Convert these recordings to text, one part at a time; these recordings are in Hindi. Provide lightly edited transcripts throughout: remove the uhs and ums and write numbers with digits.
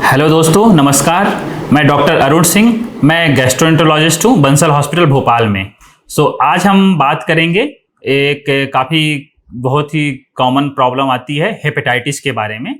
हेलो दोस्तों, नमस्कार। मैं डॉक्टर अरुण सिंह, मैं गैस्ट्रोएंटरोलॉजिस्ट हूँ बंसल हॉस्पिटल भोपाल में। आज हम बात करेंगे एक बहुत ही कॉमन प्रॉब्लम आती है हेपेटाइटिस के बारे में।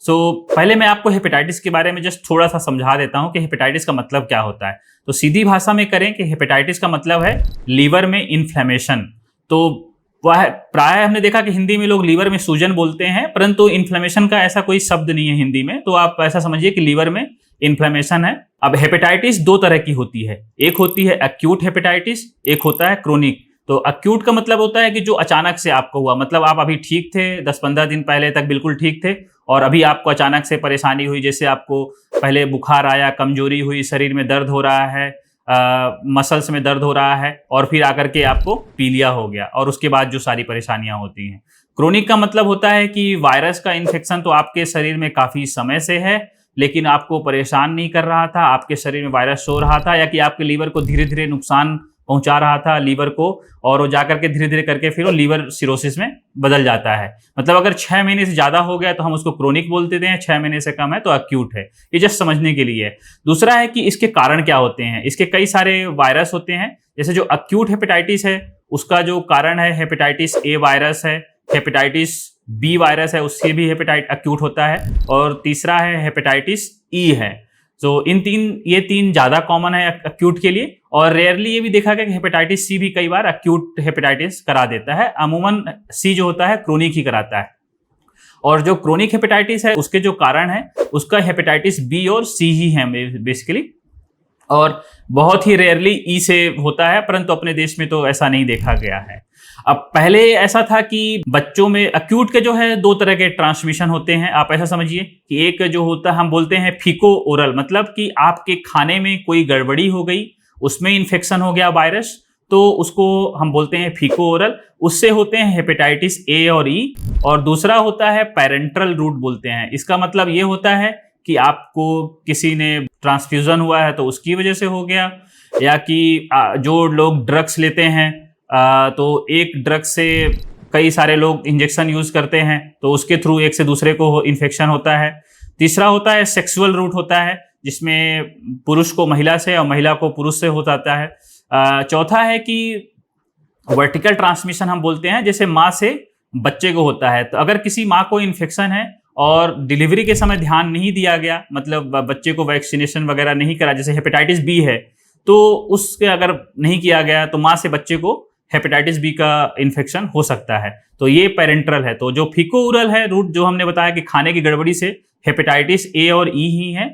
पहले मैं आपको हेपेटाइटिस के बारे में जस्ट थोड़ा सा समझा देता हूँ कि हेपेटाइटिस का मतलब क्या होता है। तो सीधी भाषा में करें कि हेपेटाइटिस का मतलब है लीवर में इन्फ्लेमेशन। तो वह प्राय हमने देखा कि हिंदी में लोग लीवर में सूजन बोलते हैं, परंतु इन्फ्लेमेशन का ऐसा कोई शब्द नहीं है हिंदी में। तो आप ऐसा समझिए कि लीवर में इन्फ्लेमेशन है। अब हेपेटाइटिस दो तरह की होती है, एक होती है एक्यूट हेपेटाइटिस, एक होता है क्रोनिक। तो एक्यूट का मतलब होता है कि जो अचानक से आपको हुआ, मतलब आप अभी ठीक थे, 10-15 दिन पहले तक बिल्कुल ठीक थे और अभी आपको अचानक से परेशानी हुई, जैसे आपको पहले बुखार आया, कमजोरी हुई, शरीर में दर्द हो रहा है, मसल्स में दर्द हो रहा है और फिर आकर के आपको पीलिया हो गया और उसके बाद जो सारी परेशानियां होती हैं। क्रोनिक का मतलब होता है कि वायरस का इन्फेक्शन तो आपके शरीर में काफी समय से है, लेकिन आपको परेशान नहीं कर रहा था, आपके शरीर में वायरस सो रहा था या कि आपके लीवर को धीरे धीरे नुकसान पहुंचा रहा था लीवर को, और वो जाकर के धीरे धीरे करके फिर वो लीवर सिरोसिस में बदल जाता है। मतलब अगर 6 महीने से ज्यादा हो गया तो हम उसको क्रोनिक बोल देते हैं, 6 महीने से कम है तो एक्यूट है। ये जस्ट समझने के लिए है। दूसरा है कि इसके कारण क्या होते हैं। इसके कई सारे वायरस होते हैं। जैसे जो एक्यूट हेपेटाइटिस है उसका जो कारण है हेपेटाइटिस ए वायरस है, हेपेटाइटिस बी वायरस है, उससे भी हेपेटाइट एक्यूट होता है, और तीसरा है हेपेटाइटिस ई है। तो ये तीन ज्यादा कॉमन है एक्यूट के लिए, और रेयरली ये भी देखा गया कि हेपेटाइटिस सी भी कई बार एक्यूट हेपेटाइटिस करा देता है। अमूमन सी जो होता है क्रोनिक ही कराता है। और जो क्रोनिक हेपेटाइटिस है उसके जो कारण है उसका हेपेटाइटिस बी और सी ही है बेसिकली, और बहुत ही रेयरली ई से होता है, परंतु अपने देश में तो ऐसा नहीं देखा गया है। अब पहले ऐसा था कि बच्चों में एक्यूट के जो है दो तरह के ट्रांसमिशन होते हैं। आप ऐसा समझिए कि एक जो होता है हम बोलते हैं फीको ओरल, मतलब कि आपके खाने में कोई गड़बड़ी हो गई, उसमें इन्फेक्शन हो गया वायरस, तो उसको हम बोलते हैं फीको ओरल। उससे होते हैं हेपेटाइटिस ए और ई। और दूसरा होता है पैरेंटल रूट बोलते हैं। इसका मतलब ये होता है कि आपको किसी ने ट्रांसफ्यूजन हुआ है तो उसकी वजह से हो गया, या कि जो लोग ड्रग्स लेते हैं तो एक ड्रग से कई सारे लोग इंजेक्शन यूज करते हैं तो उसके थ्रू एक से दूसरे को इन्फेक्शन होता है। तीसरा होता है सेक्सुअल रूट होता है, जिसमें पुरुष को महिला से और महिला को पुरुष से हो जाता है। चौथा है कि वर्टिकल ट्रांसमिशन हम बोलते हैं, जैसे माँ से बच्चे को होता है। तो अगर किसी माँ को इन्फेक्शन है और डिलीवरी के समय ध्यान नहीं दिया गया, मतलब बच्चे को वैक्सीनेशन वगैरह नहीं करा, जैसे हेपेटाइटिस बी है तो उसके अगर नहीं किया गया तो माँ से बच्चे को हेपेटाइटिस बी का इन्फेक्शन हो सकता है। तो ये पेरेंट्रल है। तो जो फीको ओरल है रूट, जो हमने बताया कि खाने की गड़बड़ी से हेपेटाइटिस ए और ई ही है।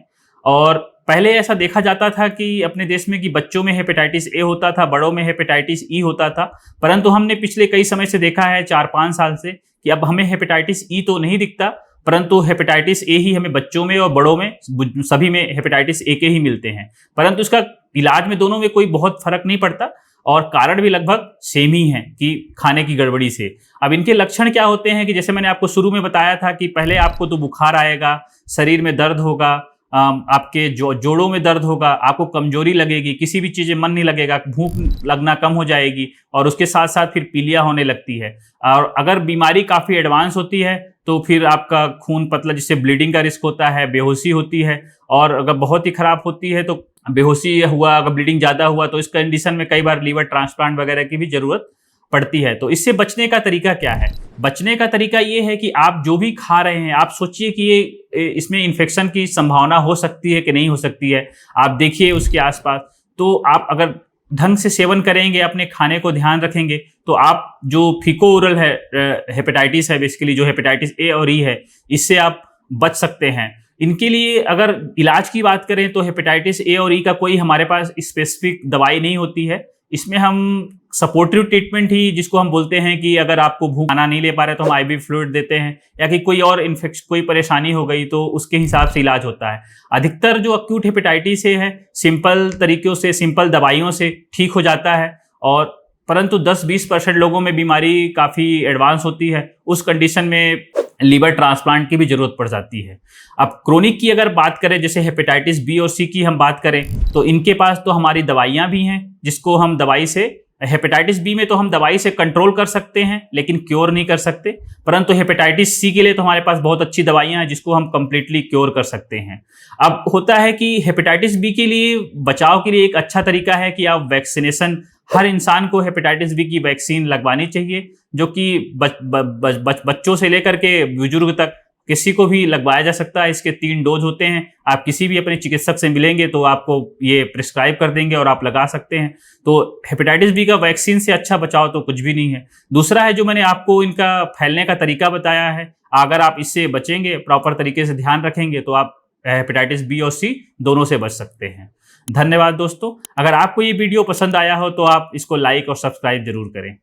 और पहले ऐसा देखा जाता था कि अपने देश में कि बच्चों में हेपेटाइटिस ए होता था, बड़ों में हेपेटाइटिस ई होता था, परंतु हमने पिछले कई समय से देखा है, 4-5 साल से, कि अब हमें हेपेटाइटिस ई तो नहीं दिखता, परंतु हेपेटाइटिस ए ही हमें बच्चों में और बड़ों में सभी में हेपेटाइटिस ए के ही मिलते हैं। परंतु इसका इलाज में दोनों में कोई बहुत फर्क नहीं पड़ता और कारण भी लगभग सेम ही है कि खाने की गड़बड़ी से। अब इनके लक्षण क्या होते हैं कि जैसे मैंने आपको शुरू में बताया था कि पहले आपको तो बुखार आएगा, शरीर में दर्द होगा, आपके जोड़ों में दर्द होगा, आपको कमजोरी लगेगी, किसी भी चीज़ में मन नहीं लगेगा, भूख लगना कम हो जाएगी, और उसके साथ साथ फिर पीलिया होने लगती है। और अगर बीमारी काफ़ी एडवांस होती है तो फिर आपका खून पतला, जिससे ब्लीडिंग का रिस्क होता है, बेहोशी होती है, और अगर बहुत ही खराब होती है तो बेहोशी हुआ, अगर ब्लीडिंग ज़्यादा हुआ तो इस कंडीशन में कई बार लीवर ट्रांसप्लांट वगैरह की भी ज़रूरत पड़ती है। तो इससे बचने का तरीका क्या है? बचने का तरीका ये है कि आप जो भी खा रहे हैं, आप सोचिए कि ये इसमें इन्फेक्शन की संभावना हो सकती है कि नहीं हो सकती है। आप देखिए उसके आसपास, तो आप अगर ढंग से सेवन करेंगे, अपने खाने को ध्यान रखेंगे, तो आप जो फीको ओरल है हेपेटाइटिस है, बेसिकली जो हेपेटाइटिस ए और ई है, इससे आप बच सकते हैं। इनके लिए अगर इलाज की बात करें तो हेपेटाइटिस ए और ई का कोई हमारे पास स्पेसिफिक दवाई नहीं होती है। इसमें हम सपोर्टिव ट्रीटमेंट ही, जिसको हम बोलते हैं कि अगर आपको भूख खाना नहीं ले पा रहे तो हम आईवी फ्लूइड देते हैं, या कि कोई और इन्फेक्शन, कोई परेशानी हो गई तो उसके हिसाब से इलाज होता है। अधिकतर जो एक्यूट हेपेटाइटिस है सिंपल तरीकों से, सिंपल दवाइयों से ठीक हो जाता है, और परंतु 10-20% लोगों में बीमारी काफ़ी एडवांस होती है। उस कंडीशन में लीवर ट्रांसप्लांट की भी जरूरत पड़ जाती है। अब क्रोनिक की अगर बात करें, जैसे हेपेटाइटिस बी और सी की हम बात करें, तो इनके पास तो हमारी दवाइयाँ भी हैं, जिसको हम दवाई से हेपेटाइटिस बी में तो हम दवाई से कंट्रोल कर सकते हैं लेकिन क्योर नहीं कर सकते, परंतु हेपेटाइटिस सी के लिए तो हमारे पास बहुत अच्छी दवाइयां हैं जिसको हम कंप्लीटली क्योर कर सकते हैं। अब होता है कि हेपेटाइटिस बी के लिए बचाव के लिए एक अच्छा तरीका है कि आप वैक्सीनेशन, हर इंसान को हेपेटाइटिस बी की वैक्सीन लगवानी चाहिए, जो कि बच्चों से लेकर के बुजुर्ग तक किसी को भी लगवाया जा सकता है। इसके 3 डोज होते हैं। आप किसी भी अपने चिकित्सक से मिलेंगे तो आपको ये प्रिस्क्राइब कर देंगे और आप लगा सकते हैं। तो हेपेटाइटिस बी का वैक्सीन से अच्छा बचाव तो कुछ भी नहीं है। दूसरा है जो मैंने आपको इनका फैलने का तरीका बताया है, अगर आप इससे बचेंगे, प्रॉपर तरीके से ध्यान रखेंगे तो आप हेपेटाइटिस बी और सी दोनों से बच सकते हैं। धन्यवाद दोस्तों। अगर आपको ये वीडियो पसंद आया हो तो आप इसको लाइक और सब्सक्राइब जरूर करें।